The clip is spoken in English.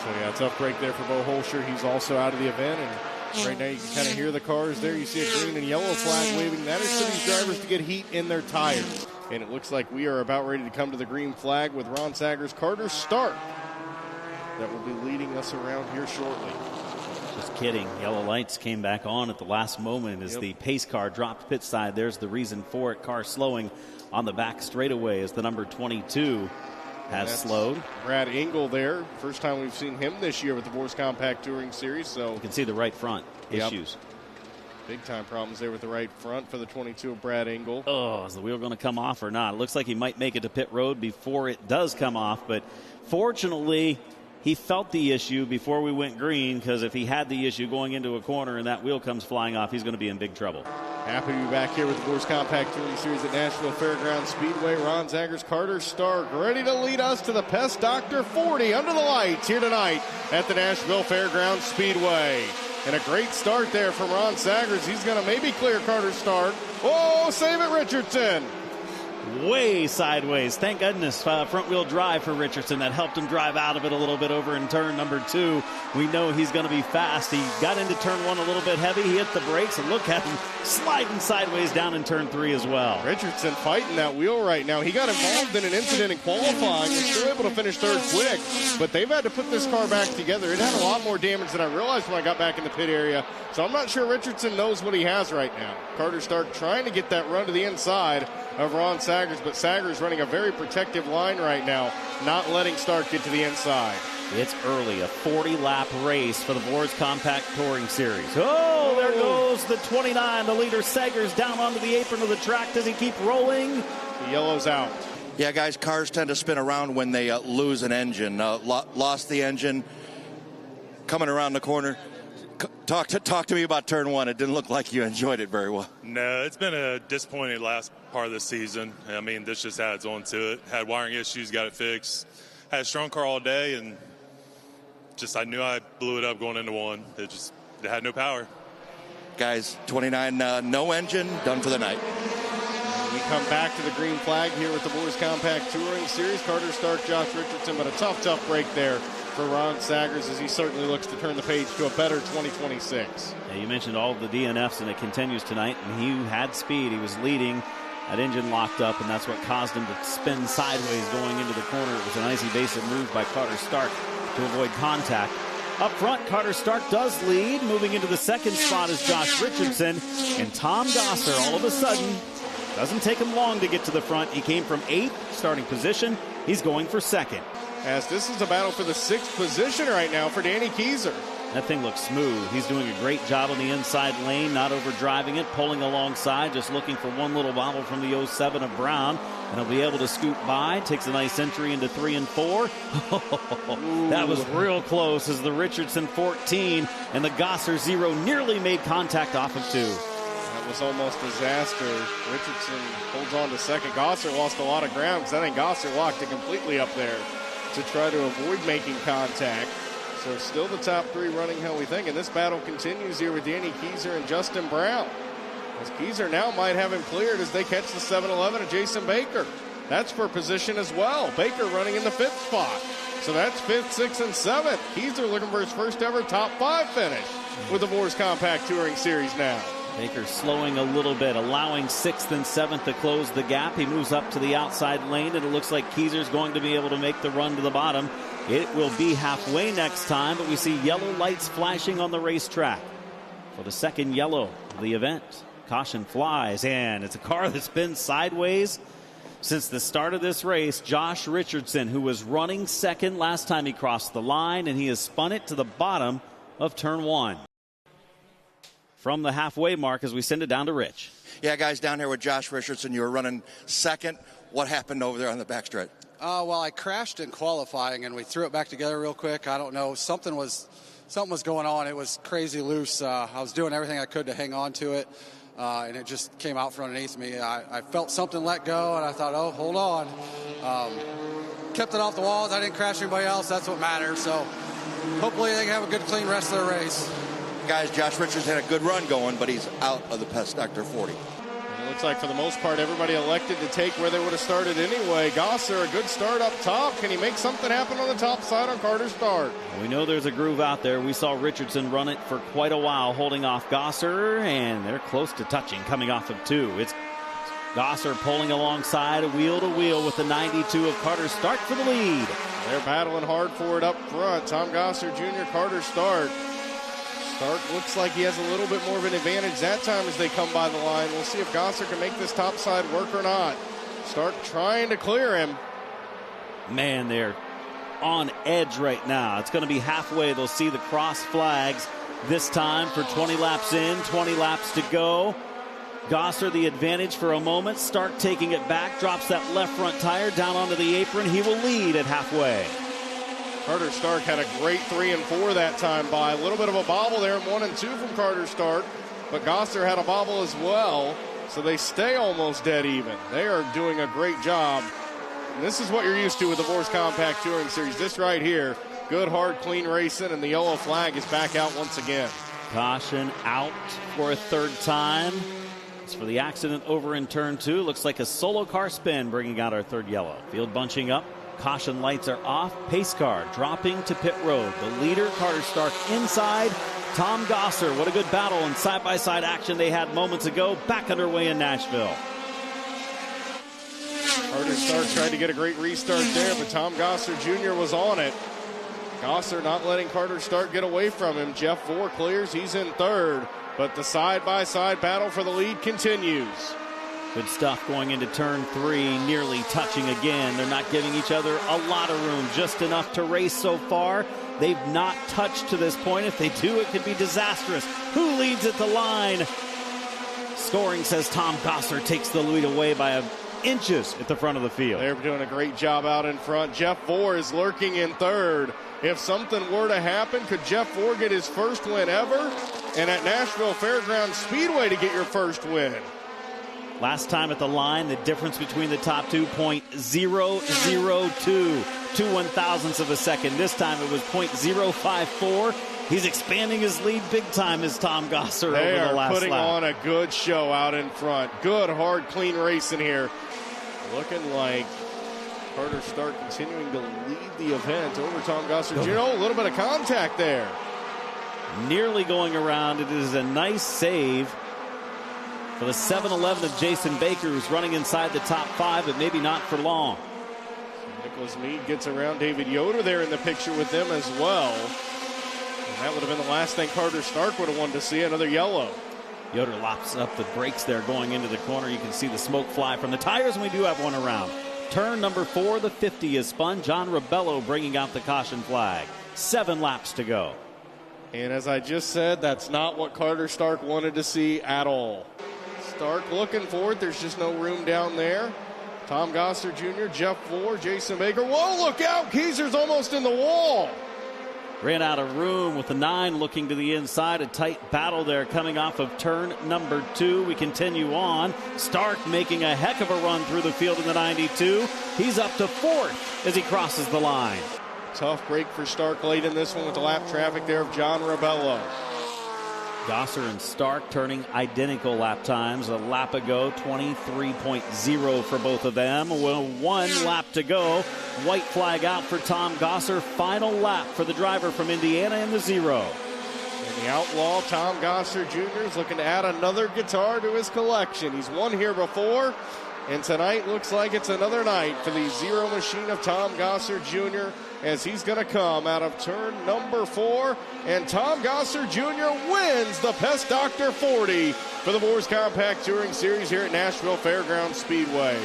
So, yeah, tough break there for Bo Holscher. He's also out of the event, and right now you can kind of hear the cars there. You see a green and yellow flag waving. That is for these drivers to get heat in their tires. And it looks like we are about ready to come to the green flag with Ron Sager's Carter Stark that will be leading us around here shortly. Just kidding. Yellow lights came back on at the last moment as the pace car dropped pit side. There's the reason for it. Car slowing on the back straightaway as the number 22 has slowed. Brad Engel there. First time we've seen him this year with the Vores Compact Touring Series. So you can see the right front issues. Big time problems there with the right front for the 22 of Brad Engel. Oh, is the wheel going to come off or not? It looks like he might make it to pit road before it does come off, but fortunately he felt the issue before we went green, because if he had the issue going into a corner and that wheel comes flying off, he's going to be in big trouble. Happy to be back here with the Vores Compact Touring Series at Nashville Fairgrounds Speedway. Ron Sager's Carter Stark ready to lead us to the Pest Doctor 40 under the lights here tonight at the Nashville Fairgrounds Speedway. And a great start there from Ron Sagers. He's going to maybe clear Carter Stark. Oh, save it, Richardson. Way sideways. Thank goodness front wheel drive for Richardson. That helped him drive out of it a little bit over in turn number 2. We know he's going to be fast. He got into turn 1 a little bit heavy. He hit the brakes, and look at him sliding sideways down in turn 3 as well. Richardson fighting that wheel right now. He got involved in an incident in qualifying. Was still able to finish third quick, but they've had to put this car back together. It had a lot more damage than I realized when I got back in the pit area, so I'm not sure Richardson knows what he has right now. Carter Stark trying to get that run to the inside of Ron Sagers, but Sagers running a very protective line right now, not letting Stark get to the inside. It's early, a 40-lap race for the Vores Compact Touring Series. Oh, there goes the 29, the leader Sagers down onto the apron of the track. Does he keep rolling? The yellow's out. Yeah, guys, cars tend to spin around when they lose an engine. Lost the engine, coming around the corner. Talk to me about turn 1. It didn't look like you enjoyed it very well. No, it's been a disappointing last part of the season. I mean, this just adds on to it. Had wiring issues, got it fixed. Had a strong car all day, and just I knew I blew it up going into 1. It had no power. Guys, 29, no engine, done for the night. We come back to the green flag here with the Vores Compact Touring Series. Carter Stark, Josh Richardson, but a tough break there for Ron Sagers as he certainly looks to turn the page to a better 2026. Yeah, you mentioned all of the DNFs, and it continues tonight. And he had speed. He was leading. That engine locked up, and that's what caused him to spin sideways going into the corner. It was a nice evasive move by Carter Stark to avoid contact. Up front, Carter Stark does lead. Moving into the second spot is Josh Richardson. And Tom Gosser, all of a sudden, doesn't take him long to get to the front. He came from 8th starting position. He's going for 2nd. As this is a battle for the 6th position right now for Danny Keyser. That thing looks smooth. He's doing a great job on the inside lane, not overdriving it, pulling alongside, just looking for one little bobble from the 07 of Brown. And he'll be able to scoot by. Takes a nice entry into 3 and 4. That was real close as the Richardson 14 and the Gosser 0 nearly made contact off of 2. That was almost disaster. Richardson holds on to 2nd. Gosser lost a lot of ground because I think Gosser locked it completely up there to try to avoid making contact. So still the top 3 running how we think. And this battle continues here with Danny Keyser and Justin Brown. As Keyser now might have him cleared as they catch the 7-11 of Jason Baker. That's for position as well. Baker running in the 5th spot. So that's 5th, 6th, and 7th. Keyser looking for his first ever top 5 finish with the Vores Compact Touring Series now. Baker slowing a little bit, allowing 6th and 7th to close the gap. He moves up to the outside lane, and it looks like Keyser's going to be able to make the run to the bottom. It will be halfway next time, but we see yellow lights flashing on the racetrack for the 2nd yellow of the event. Caution flies, and it's a car that's been sideways since the start of this race. Josh Richardson, who was running 2nd last time he crossed the line, and he has spun it to the bottom of turn 1. From the halfway mark as we send it down to Rich. Yeah, guys, down here with Josh Richardson, you were running 2nd. What happened over there on the backstretch? Well, I crashed in qualifying, and we threw it back together real quick. I don't know. Something was going on. It was crazy loose. I was doing everything I could to hang on to it, and it just came out from underneath me. I felt something let go, and I thought, oh, hold on. Kept it off the walls. I didn't crash anybody else. That's what matters. So hopefully they can have a good, clean rest of the race. Guys, Josh Richards had a good run going, but he's out of the Pest Doctor 40. It looks like for the most part everybody elected to take where they would have started anyway. Gosser, a good start up top. Can he make something happen on the top side on Carter Stark? We know there's a groove out there. We saw Richardson run it for quite a while, holding off Gosser, and they're close to touching, coming off of 2. It's Gosser pulling alongside, wheel to wheel with the 92 of Carter Stark for the lead. They're battling hard for it up front. Tom Gosser Jr., Carter Stark. Stark looks like he has a little bit more of an advantage that time as they come by the line. We'll see if Gosser can make this top side work or not. Stark trying to clear him. Man, they're on edge right now. It's going to be halfway. They'll see the cross flags this time for 20 laps in, 20 laps to go. Gosser the advantage for a moment. Stark taking it back, drops that left front tire down onto the apron. He will lead at halfway. Carter Stark had a great 3 and 4 that time by. A little bit of a bobble there, 1 and 2 from Carter Stark, but Gosser had a bobble as well, so they stay almost dead even. They are doing a great job. And this is what you're used to with the Vores Compact Touring Series. This right here, good, hard, clean racing, and the yellow flag is back out once again. Caution out for a third time. It's for the accident over in turn 2. Looks like a solo car spin, bringing out our third yellow. Field bunching up. Caution lights are off. Pace car dropping to pit road. The leader, Carter Stark, inside. Tom Gosser, what a good battle and side-by-side action they had moments ago. Back underway in Nashville. Carter Stark tried to get a great restart there, but Tom Gosser Jr. was on it. Gosser not letting Carter Stark get away from him. Jeff Vore clears. He's in third, but the side-by-side battle for the lead continues. Good stuff going into turn 3, nearly touching again. They're not giving each other a lot of room, just enough to race so far. They've not touched to this point. If they do, it could be disastrous. Who leads at the line? Scoring says Tom Gosser takes the lead away by inches at the front of the field. They're doing a great job out in front. Jeff Vore is lurking in third. If something were to happen, could Jeff Vore get his first win ever? And at Nashville Fairgrounds Speedway to get your first win. Last time at the line, the difference between the top two, 0.002, 2 1,000ths of a second. This time it was 0.054. He's expanding his lead big time as Tom Gosser over the last lap. They are putting on a good show out in front. Good, hard, clean racing here. Looking like Carter Stark continuing to lead the event over Tom Gosser. You know, a little bit of contact there. Nearly going around. It is a nice save for the 7-11 of Jason Baker, who's running inside the top 5, but maybe not for long. Nicholas Meade gets around. David Yoder there in the picture with them as well. And that would have been the last thing Carter Stark would have wanted to see, another yellow. Yoder lops up the brakes there going into the corner. You can see the smoke fly from the tires, and we do have one around. Turn number 4, the 50 is spun. John Rebello bringing out the caution flag. 7 laps to go. And as I just said, that's not what Carter Stark wanted to see at all. Stark looking for it. There's just no room down there. Tom Gosser Jr., Jeff Vore, Jason Baker. Whoa, look out. Keezer's almost in the wall. Ran out of room with the 9 looking to the inside. A tight battle there coming off of turn number 2. We continue on. Stark making a heck of a run through the field in the 92. He's up to 4th as he crosses the line. Tough break for Stark late in this one with the lap traffic there of John Rebello. Gosser and Stark turning identical lap times. A lap ago, 23.0 for both of them. Well, 1 lap to go. White flag out for Tom Gosser. Final lap for the driver from Indiana in the 0. And the outlaw, Tom Gosser Jr., is looking to add another guitar to his collection. He's won here before, and tonight looks like it's another night for the 0 machine of Tom Gosser Jr., as he's going to come out of turn number 4. And Tom Gosser Jr. wins the Pest Doctor 40 for the Vores Compact Touring Series here at Nashville Fairgrounds Speedway.